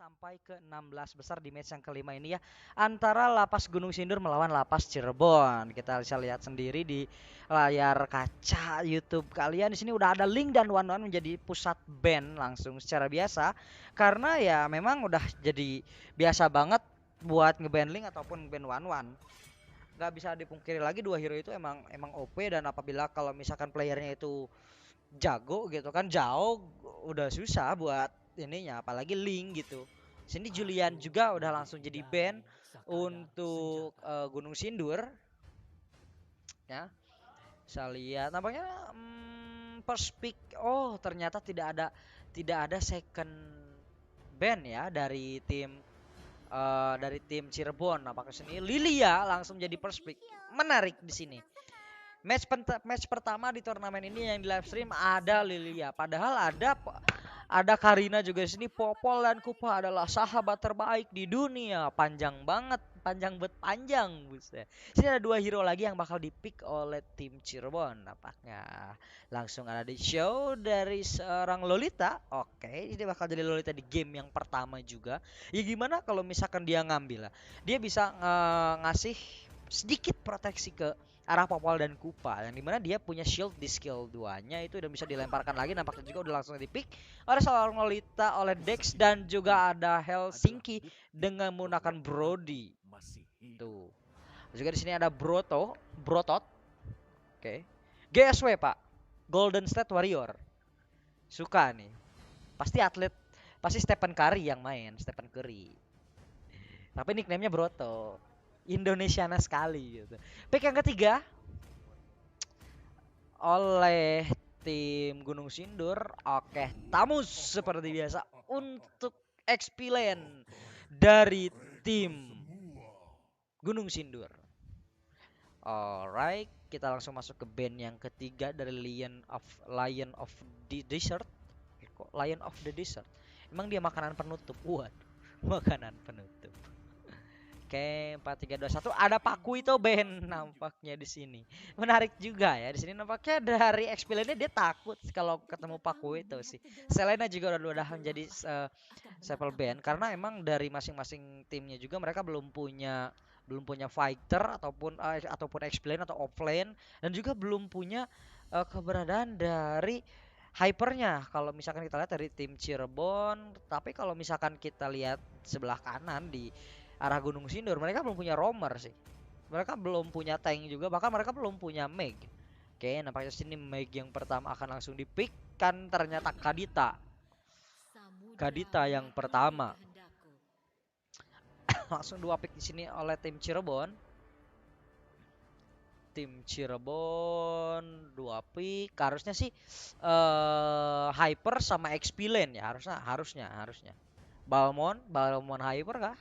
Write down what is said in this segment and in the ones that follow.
sampai ke 16 besar di match yang kelima ini ya, antara Lapas Gunung Sindur melawan Lapas Cirebon. Kita bisa lihat sendiri di layar kaca YouTube kalian. Di sini udah ada link dan One menjadi pusat band langsung secara biasa, karena ya memang udah jadi biasa banget buat ngeband link ataupun ngeband One. Gak bisa dipungkiri lagi dua hero itu emang OP, dan apabila kalau misalkan playernya itu jago gitu kan, jauh udah susah buat ininya, apalagi link gitu. Sini Julian juga udah langsung jadi band untuk Gunung Sindur ya. Bisa lihat nampaknya first pick. Oh, ternyata tidak ada second band ya dari tim Cirebon. Nampaknya sini Lilia langsung jadi first pick. Menarik di sini. Match pertama di turnamen ini yang di live stream ada Lilia. Padahal ada Karina juga di sini. Popol dan Kupa adalah sahabat terbaik di dunia. Panjang banget, panjang buset. Sini ada dua hero lagi yang bakal dipick oleh tim Cirebon nampaknya. Langsung ada di show dari seorang Lolita. Oke, ini bakal jadi Lolita di game yang pertama juga. Ya gimana kalau misalkan dia ngambil lah. Dia bisa ngasih sedikit proteksi ke arah Popol dan Kupa, yang dimana dia punya shield di skill 2-nya itu udah bisa dilemparkan lagi. Nampaknya juga udah langsung di pick oleh seorang Lolita, oleh Dex, dan juga ada Helsinki dengan menggunakan Brody. Tuh. Juga di sini ada Brotot. Oke. GSW Pak. Golden State Warrior. Suka nih. Pasti Stephen Curry yang main, Stephen Curry. Tapi nickname-nya Broto. Indonesiana sekali gitu. Pick yang ketiga oleh tim Gunung Sindur. Oke, Tamus seperti biasa untuk XP Lane dari tim Gunung Sindur. Alright, kita langsung masuk ke band yang ketiga dari Lion of the Desert. Kok Lion of the Desert? Emang dia makanan penutup? Waduh, makanan penutup. Oke, 4 3 2 1 ada Paku itu band nampaknya di sini. Menarik juga ya. Di sini nampaknya dari experience dia takut kalau ketemu Paku itu sih. Selena juga udah menjadi level band, karena emang dari masing-masing timnya juga mereka belum punya fighter ataupun experience atau offlane, dan juga belum punya keberadaan dari hypernya. Kalau misalkan kita lihat dari tim Cirebon, tapi kalau misalkan kita lihat sebelah kanan di arah Gunung Sindur, mereka belum punya roamer sih. Mereka belum punya tank juga, bahkan mereka belum punya Meg. Oke, nampaknya sini Meg yang pertama akan langsung dipick, kan ternyata Kadita. Kadita yang pertama. Langsung 2 pick di sini oleh tim Cirebon. Tim Cirebon 2 pick, harusnya sih Hyper sama XP Lane ya, harusnya. Balmon Hyper kah?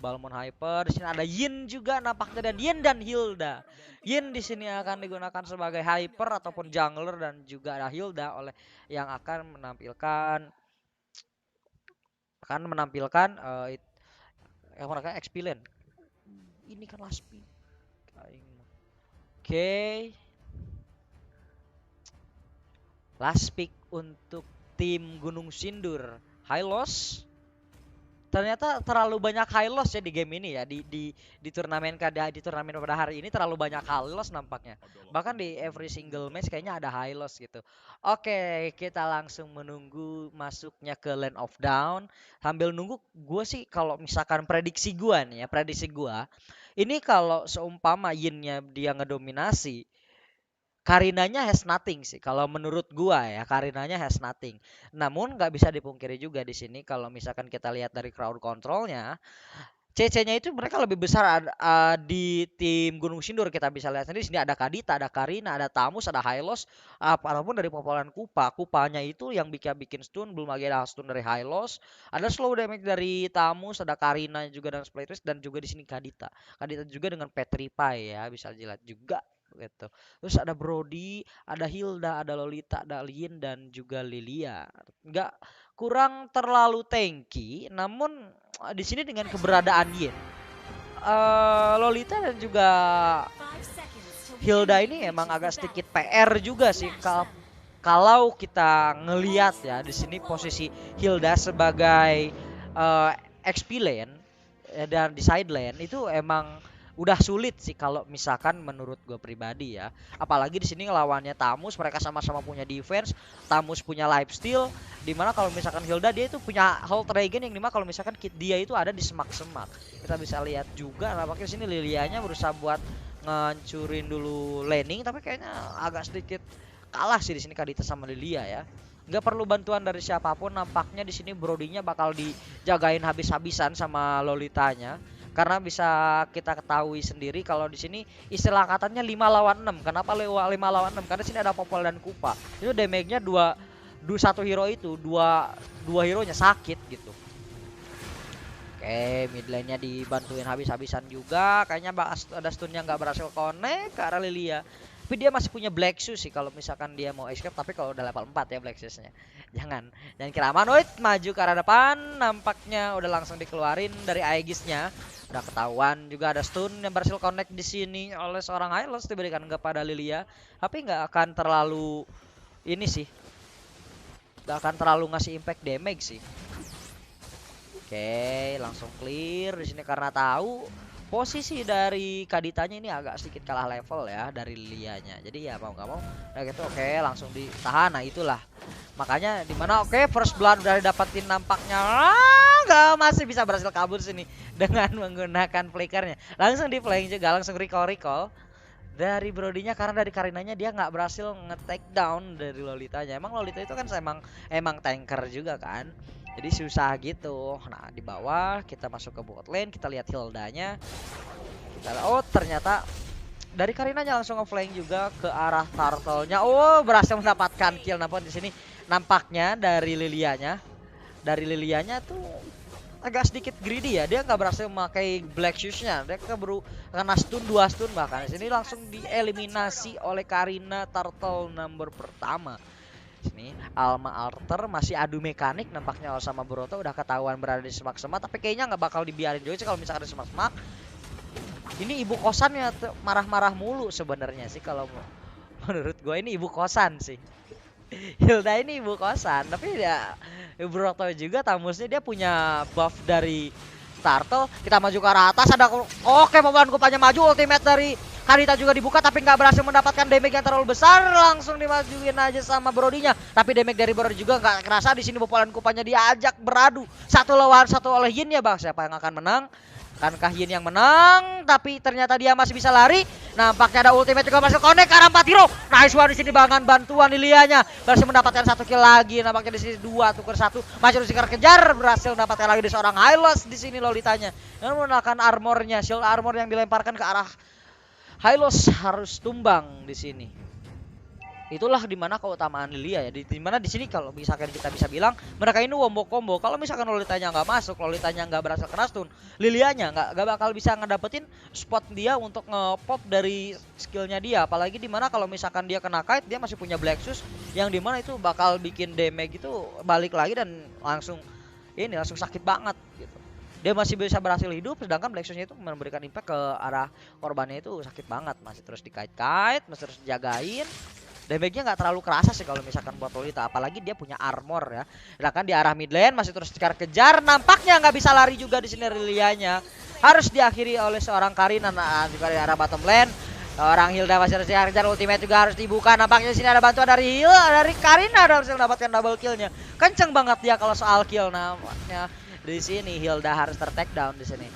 Balmon Hyper. Di sini ada Yin juga nampaknya, dan Yin dan Hilda. Yin di sini akan digunakan sebagai Hyper ataupun jungler, dan juga ada Hilda oleh yang akan menampilkan yang mereka XP Lane. Ini kan last pick. Oke. Last pick untuk tim Gunung Sindur. High loss. Ternyata terlalu banyak high loss ya di game ini ya, di turnamen pada hari ini terlalu banyak high loss nampaknya. Bahkan di every single match kayaknya ada high loss gitu. Oke, kita langsung menunggu masuknya ke Land of Down. Sambil nunggu, gue sih kalau misalkan prediksi gue nih ya, ini kalau seumpama Yinnya dia ngedominasi, Karinanya has nothing sih. Kalau menurut gua ya, Karinanya has nothing. Namun nggak bisa dipungkiri juga di sini kalau misalkan kita lihat dari crowd controlnya, CC-nya itu mereka lebih besar di tim Gunung Sindur. Kita bisa lihat sendiri di sini ada Kadita, ada Karina, ada Tamus, ada Hylos, ataupun dari Popolan Kupa. Kupanya itu yang bikin stun, belum lagi ada stun dari Hylos, ada slow damage dari Tamus, ada Karina juga dengan Split Twist, dan juga di sini Kadita. Kadita juga dengan Petrify ya, bisa dilihat juga gitu. Terus ada Brody, ada Hilda, ada Lolita, ada Lin, dan juga Lilia. Nggak kurang terlalu tanky, namun di sini dengan keberadaan Yin, Lolita dan juga Hilda ini emang agak sedikit PR juga sih kalau kita ngelihat ya di sini posisi Hilda sebagai eh, XP lane dan di side lane itu emang udah sulit sih kalau misalkan menurut gue pribadi ya. Apalagi di sini ngelawannya Tamus, mereka sama-sama punya defense, Tamus punya lifesteal, dimana kalau misalkan Hilda dia itu punya hold dragon yang dimana kalau misalkan dia itu ada di semak-semak. Kita bisa lihat juga nampaknya di sini Lilianya berusaha buat ngancurin dulu laning, tapi kayaknya agak sedikit kalah sih di sini Kadita sama Lilia ya. Nggak perlu bantuan dari siapapun, nampaknya di sini Brodinya bakal dijagain habis-habisan sama Lolitanya. Karena bisa kita ketahui sendiri kalau di sini istilah katanya 5 lawan 6. Kenapa 5 lawan 6? Karena sini ada Popol dan Kupa. Itu damage-nya satu hero itu, dua hero-nya sakit gitu. Oke, mid lane-nya dibantuin habis-habisan juga. Kayaknya ada stun-nya nggak berhasil connect ke arah Lilia. Tapi dia masih punya Black Shoes sih kalau misalkan dia mau escape, tapi kalau udah level 4 ya Black Shoes-nya. Jangan kira aman. Maju ke arah depan, nampaknya udah langsung dikeluarin dari Aegis-nya. Udah ketahuan juga ada stun yang berhasil connect di sini oleh seorang Hylos diberikan kepada Lilia. Tapi nggak akan terlalu ini sih. Nggak akan terlalu ngasih impact damage sih. Oke, langsung clear di sini karena tahu posisi dari Kaditanya ini agak sedikit kalah level ya dari Lilianya. Jadi ya mau nggak mau, nah gitu oke langsung ditahan. Nah itulah makanya dimana oke first blood udah dapetin nampaknya nggak masih bisa berhasil kabur sini dengan menggunakan flickernya. Langsung di flank juga, langsung recall dari Brodinya karena dari Karinanya dia nggak berhasil nge-take down dari Lolitanya. Emang Lolita itu kan emang tanker juga kan. Jadi susah gitu. Nah, di bawah kita masuk ke bot lane, kita lihat Hildanya. Oh, ternyata dari Karinanya langsung nge-flank juga ke arah turtle-nya. Oh, berhasil mendapatkan kill. Nampak di sini nampaknya dari Lilianya. Dari Lilianya tuh agak sedikit greedy ya. Dia nggak berhasil memakai Black Shoes-nya. Dia keburu kena stun 2 stun bahkan. Di sini langsung dieliminasi oleh Karina turtle number pertama. Sini Alma Alter masih adu mekanik nampaknya sama Broto udah ketahuan berada di semak-semak, tapi kayaknya nggak bakal dibiarin juga sih kalau misalkan ada semak-semak. Ini ibu kosannya marah-marah mulu sebenarnya sih kalau menurut gue ini ibu kosan sih. Hilda ini ibu kosan, tapi ya Broto juga Tamusnya dia punya buff dari Turtle. Kita maju ke arah atas, ada oke Popol Kupanya maju, ultimate dari Kadita juga dibuka tapi nggak berhasil mendapatkan damage yang terlalu besar, langsung dimajuin aja sama Brodinya. Tapi damage dari Brody juga nggak kerasa. Di sini Popol Kupanya diajak beradu satu lawan satu oleh Yin ya bang. Siapa yang akan menang? Akankah Yin yang menang? Tapi ternyata dia masih bisa lari. Nampaknya ada ultimate juga masih connect ke arah 4 hero. Nice one di sini bangan bantuan Lilianya. Berhasil mendapatkan 1 kill lagi. Nampaknya di sini 2 tuker 1. Masih harus kejar. Berhasil mendapatkan lagi di seorang Hylos di sini Lolitanya. Dan menggunakan armornya, shield armor yang dilemparkan ke arah Hylos harus tumbang di sini. Itulah dimana keutamaan Lilia ya. Dimana di sini kalau misalkan kita bisa bilang mereka ini wombo combo. Kalau misalkan Lolitanya nggak masuk, Lolitanya nggak berhasil kena stun, Lilianya nggak bakal bisa ngedapetin spot dia untuk ngepop dari skillnya dia. Apalagi dimana kalau misalkan dia kena kite, dia masih punya Black Shoes yang dimana itu bakal bikin damage itu balik lagi dan langsung sakit banget gitu. Dia masih bisa berhasil hidup, sedangkan Black Shoes-nya itu memberikan impact ke arah korbannya itu sakit banget. Masih terus dikait-kait, masih terus dijagain. Damage-nya nggak terlalu kerasa sih kalau misalkan buat Lolita, apalagi dia punya armor ya. Sedangkan di arah mid lane masih terus dikejar, nampaknya nggak bisa lari juga di sini Lilianya. Harus diakhiri oleh seorang Karina. Nah, juga di arah bottom lane orang Hilda masih harus dikejar, ultimate juga harus dibuka. Nampaknya di sini ada bantuan dari Karina, harus mendapatkan double kill-nya. Kenceng banget dia kalau soal kill. Nampaknya di sini Hilda harus ter-take down di sini.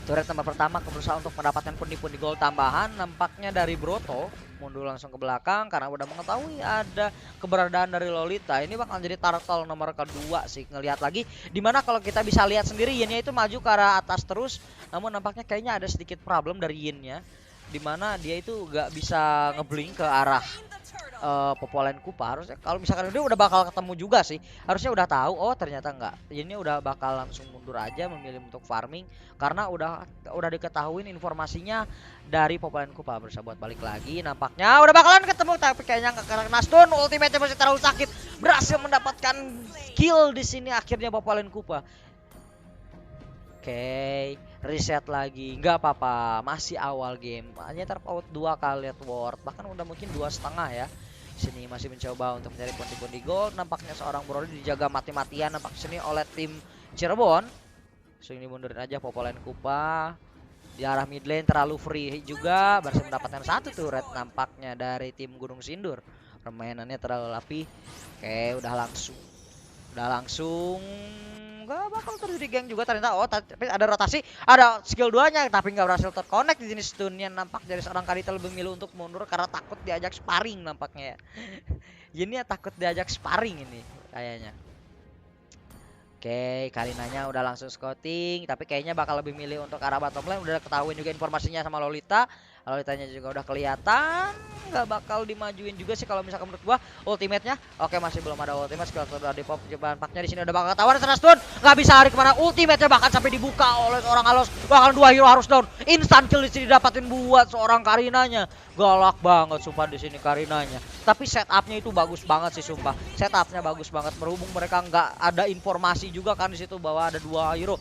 Turret nomor pertama berusaha untuk mendapatkan pundi-pundi gold tambahan. Nampaknya dari Broto mundur langsung ke belakang karena udah mengetahui ada keberadaan dari Lolita. Ini bakal jadi turtle nomor kedua sih. Ngelihat lagi dimana kalau kita bisa lihat sendiri Yin-nya itu maju ke arah atas terus. Namun nampaknya kayaknya ada sedikit problem dari Yin-nya, dimana dia itu gak bisa ngeblink ke arah Popol Kupa. Harusnya kalau misalkan dia udah bakal ketemu juga sih, harusnya udah tahu. Oh ternyata enggak, ini udah bakal langsung mundur aja, memilih untuk farming karena udah diketahuin informasinya dari Popol Kupa. Berusaha buat balik lagi, nampaknya udah bakalan ketemu tapi kayaknya nggak kena stun. Ultimate masih terlalu sakit, berhasil mendapatkan kill di sini akhirnya Popol Kupa. Oke, reset lagi, nggak apa-apa, masih awal game, hanya terpaut 2 kali ward, bahkan udah mungkin 2,5 ya. Sini masih mencoba untuk mencari pundi-pundi gold. Nampaknya seorang Brody dijaga mati-matian nampak sini oleh tim Cirebon. So ini mundurin aja Popolen Kupa. Di arah mid lane terlalu free juga, berhasil mendapatkan satu turret nampaknya dari tim Gunung Sindur. Permainannya terlalu rapi. Oke, udah langsung nggak bakal terjadi geng juga ternyata. Oh, tapi ada rotasi, ada skill 2-nya tapi nggak berhasil terconnect di sini. Stunnya nampak dari seorang Kadita lebih milih untuk mundur karena takut diajak sparring nampaknya ya. Ini ya takut diajak sparring ini kayaknya. Oke, Karinanya udah langsung scouting, tapi kayaknya bakal lebih milih untuk arah bottom lane. Udah ketahuin juga informasinya sama Lolita. Lolitanya juga udah kelihatan, nggak bakal dimajuin juga sih kalau misalkan menurut gua. Ultimate-nya, oke masih belum ada ultimate. Skill udah di pop, nampaknya di sini udah bakal ketahuan. Sana stun, nggak bisa lari kemana. Ultimate-nya bahkan sampai dibuka oleh seorang Halos. Bahkan 2 hero harus down. Instant kill di sini dapatin buat seorang Karinanya. Galak banget sumpah di sini Karinanya. Tapi setupnya itu bagus banget sih sumpah. Setupnya bagus banget. Berhubung mereka nggak ada informasi juga kan di situ bahwa ada 2 hero.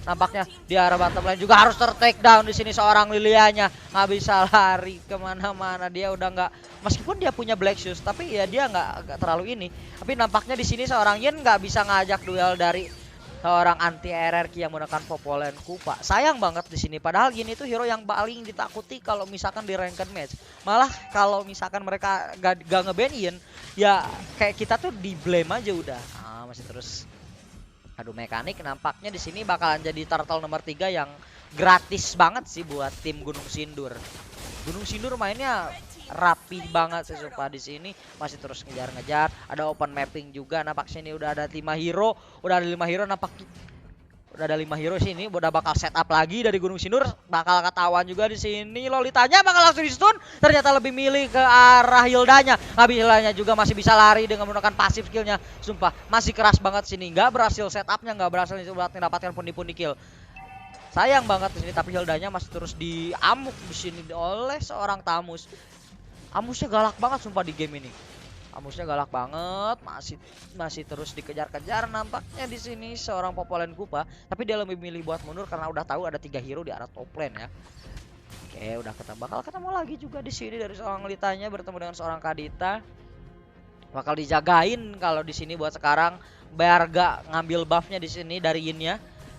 Nampaknya di arah bottom lane juga harus take down di sini seorang Lilianya. Nggak bisa lari kemana-mana. Dia udah nggak, meskipun dia punya black shoes, tapi ya dia nggak terlalu ini. Tapi nampaknya di sini seorang Yin nggak bisa ngajak duel dari seorang anti RRQ yang menggunakan Popolen Kupa. Sayang banget di sini. Padahal Yin itu hero yang paling ditakuti kalau misalkan di ranked match. Malah kalau misalkan mereka gak nge-ban Yin, ya kayak kita tuh di blame aja udah. Masih terus adu mekanik. Nampaknya di sini bakalan jadi turtle nomor 3 yang gratis banget sih buat tim Gunung Sindur. Gunung Sindur mainnya rapi banget sih sumpah di sini. Masih terus ngejar-ngejar. Ada open mapping juga. Nampak sini udah ada 5 hero. Udah ada 5 hero nampak. Udah ada 5 hero sini. Udah bakal setup lagi dari Gunung Sindur. Bakal ketahuan juga di sini. Lolitanya bakal langsung di stun. Ternyata lebih milih ke arah Hildanya. Hildanya juga masih bisa lari dengan menggunakan pasif skillnya. Sumpah masih keras banget sini. Nggak berhasil setupnya. Nggak berhasil mendapatkan pundi-pundi kill. Sayang banget di sini, tapi Hildanya masih terus diamuk di sini oleh seorang Tamus. Amusnya galak banget sumpah di game ini. Amusnya galak banget, masih terus dikejar-kejar nampaknya di sini seorang Popolen Kupa, tapi dia lebih milih buat mundur karena udah tahu ada 3 hero di arah top lane ya. Oke, udah bakal ketemu lagi juga di sini dari seorang Litanya bertemu dengan seorang Kadita. Bakal dijagain kalau di sini buat sekarang. Berga ngambil buffnya di sini dari Yin-nya.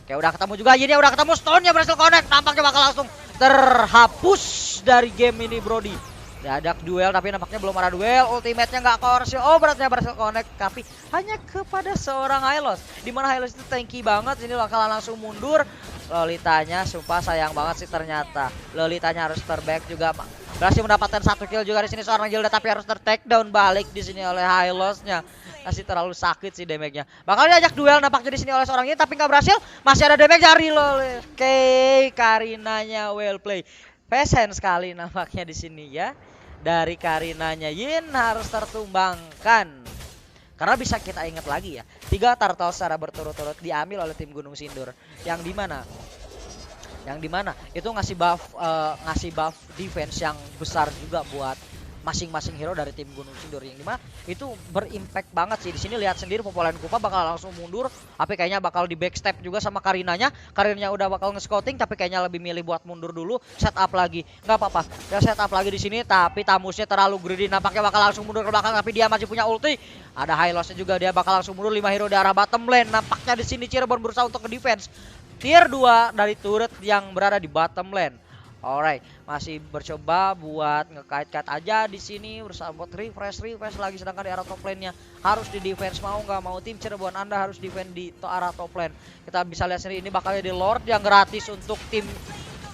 Oke, udah ketemu juga Yin-nya, udah ketemu stone-nya berhasil connect. Nampaknya bakal langsung terhapus dari game ini Brody. Diajak duel tapi nampaknya belum ada duel. Ultimate-nya nggak korsio. Oh, beratnya berhasil connect tapi hanya kepada seorang Hylos. Dimana Hylos itu tanky banget. Ini bakalan langsung mundur. Lolitanya sumpah sayang banget sih ternyata. Lolitanya harus terback juga. Berhasil mendapatkan 1 kill juga di sini seorang Gilda tapi harus ter-take down balik di sini oleh Hylos-nya. Masih terlalu sakit sih damage-nya. Bakal diajak duel nampaknya di sini oleh seorang ini tapi nggak berhasil. Masih ada damage dari Loli. Oke, Karinanya well play. Pesen sekali nampaknya di sini ya. Dari Karinanya Yin harus tertumbangkan. Karena bisa kita ingat lagi ya, 3 turtle secara berturut-turut diambil oleh tim Gunung Sindur. Yang dimana itu ngasih buff defense yang besar juga buat masing-masing hero dari tim Gunung Sindur, yang dimana itu berimpact banget sih. Di sini lihat sendiri Popolen Kupa bakal langsung mundur, tapi kayaknya bakal di backstep juga sama Karinanya. Karinanya udah bakal nge-scouting tapi kayaknya lebih milih buat mundur dulu, setup lagi. Nggak apa-apa, ya setup lagi di sini tapi Tamusnya terlalu greedy, nampaknya bakal langsung mundur ke belakang tapi dia masih punya ulti. Ada Hylos-nya juga, dia bakal langsung mundur. 5 hero di arah bottom lane. Nampaknya di sini Cirebon berusaha untuk ke-defense. Tier 2 dari turret yang berada di bottom lane. Alright, masih bercoba buat ngekait-kait aja di sini, berusaha buat refresh lagi, sedangkan di arah top lane-nya harus di defense. Mau nggak mau tim Cirebon Anda harus defend di arah top lane. Kita bisa lihat sendiri ini bakal jadi Lord yang gratis untuk tim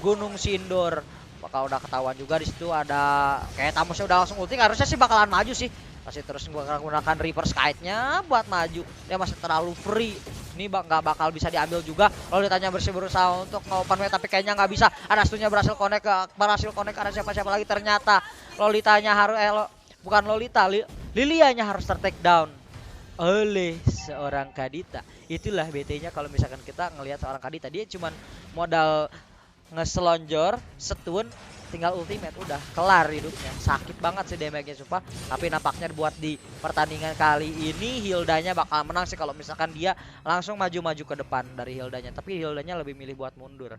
Gunung Sindur. Bakal udah ketahuan juga di situ ada kayak Tamusnya udah langsung ulti, harusnya sih bakalan maju sih. Masih terus menggunakan reverse kite-nya buat maju. Dia masih terlalu free. Ini nggak bakal bisa diambil juga. Lalu ditanya berusaha untuk open way tapi kayaknya nggak bisa. Ada satunya berhasil connect ada siapa-siapa lagi ternyata. Lolitanya harus bukan Lolita, Lilianya harus ter-take down oleh seorang Kadita. Itulah BT-nya kalau misalkan kita ngelihat seorang Kadita, dia cuman modal ngeselonjor, stun, tinggal ultimate udah kelar hidupnya. Sakit banget sih damage-nya sumpah. Tapi nampaknya buat di pertandingan kali ini Hildanya bakal menang sih kalau misalkan dia langsung maju-maju ke depan dari Hildanya. Tapi Hildanya lebih milih buat mundur.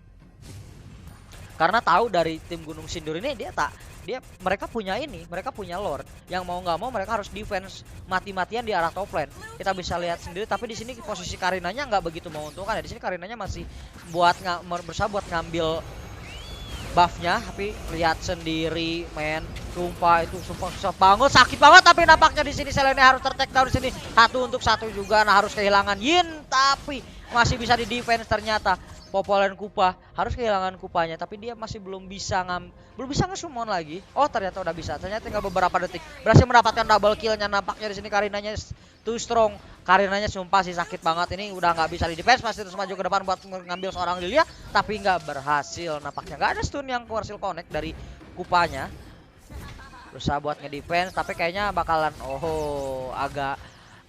Karena tahu dari tim Gunung Sindur ini mereka punya lore yang mau nggak mau mereka harus defense mati-matian di arah top lane. Kita bisa lihat sendiri, tapi di sini posisi Karinanya nggak begitu menguntungkan ya. Di sini Karinanya masih berusaha buat ngambil buffnya, tapi lihat sendiri men, sumpah itu susah banget, sakit banget. Tapi nampaknya di sini Selene harus tertek down di sini 1-1 juga. Nah, harus kehilangan Yin, tapi masih bisa di defense ternyata. Popolen Kupa harus kehilangan Kupanya, tapi dia masih belum bisa nge-summon lagi. Oh, ternyata udah bisa. Ternyata tinggal beberapa detik berhasil mendapatkan double killnya. Nampaknya di sini Karinanya too strong. Karinanya sumpah sih sakit banget. Ini udah nggak bisa di defense, pasti terus maju ke depan buat ngambil seorang Lilia, tapi nggak berhasil. Nampaknya nggak ada stun yang berhasil connect dari Kupanya. Berusaha buat nge-defense, tapi kayaknya bakalan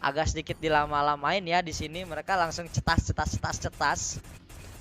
agak sedikit dilama-lamain ya di sini. Mereka langsung cetas.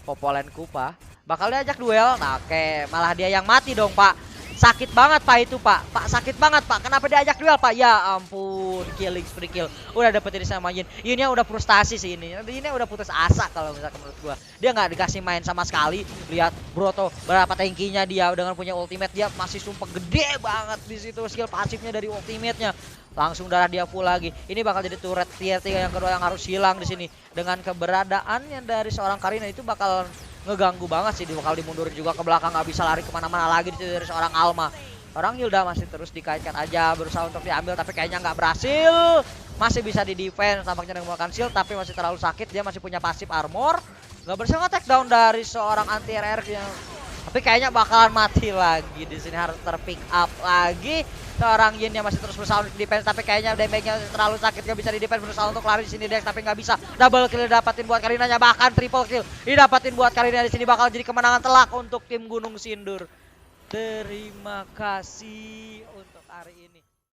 Popolen Kupa bakal diajak duel. Nah, oke, malah dia yang mati dong, Pak. Sakit banget, Pak, itu, Pak. Pak, sakit banget, Pak. Kenapa diajak duel, Pak? Ya ampun, killing spree kill. Udah dapetin sama Yin. Yinnya udah frustasi sih ini. Yinnya udah putus asa kalau misalkan menurut gua. Dia nggak dikasih main sama sekali. Lihat Broto berapa tankinya dia dengan punya ultimate, dia masih sumpah gede banget di situ skill pasifnya dari ultimate-nya. Langsung darah dia full lagi. Ini bakal jadi turret tier 3 yang kedua yang harus hilang di sini. Dengan keberadaannya dari seorang Karina itu bakal ngeganggu banget sih. Bakal dimundurin juga ke belakang, nggak bisa lari kemana-mana lagi dari seorang Alma. Orang Hilda masih terus dikaitkan aja, berusaha untuk diambil, tapi kayaknya nggak berhasil. Masih bisa di defense, tampaknya dengan menggunakan shield, tapi masih terlalu sakit. Dia masih punya pasif armor, nggak berhasil nge-take down dari seorang anti RR yang, tapi kayaknya bakalan mati lagi. Di sini harus terpick up lagi. Seorang Yin yang masih terus berusaha untuk defense, tapi kayaknya damage-nya terlalu sakit, gak bisa di defense. Berusaha untuk lari di sini Dex, tapi nggak bisa. Double kill dapatin buat Karinanya, bahkan triple kill didapatin buat Karina. Di sini bakal jadi kemenangan telak untuk tim Gunung Sindur. Terima kasih.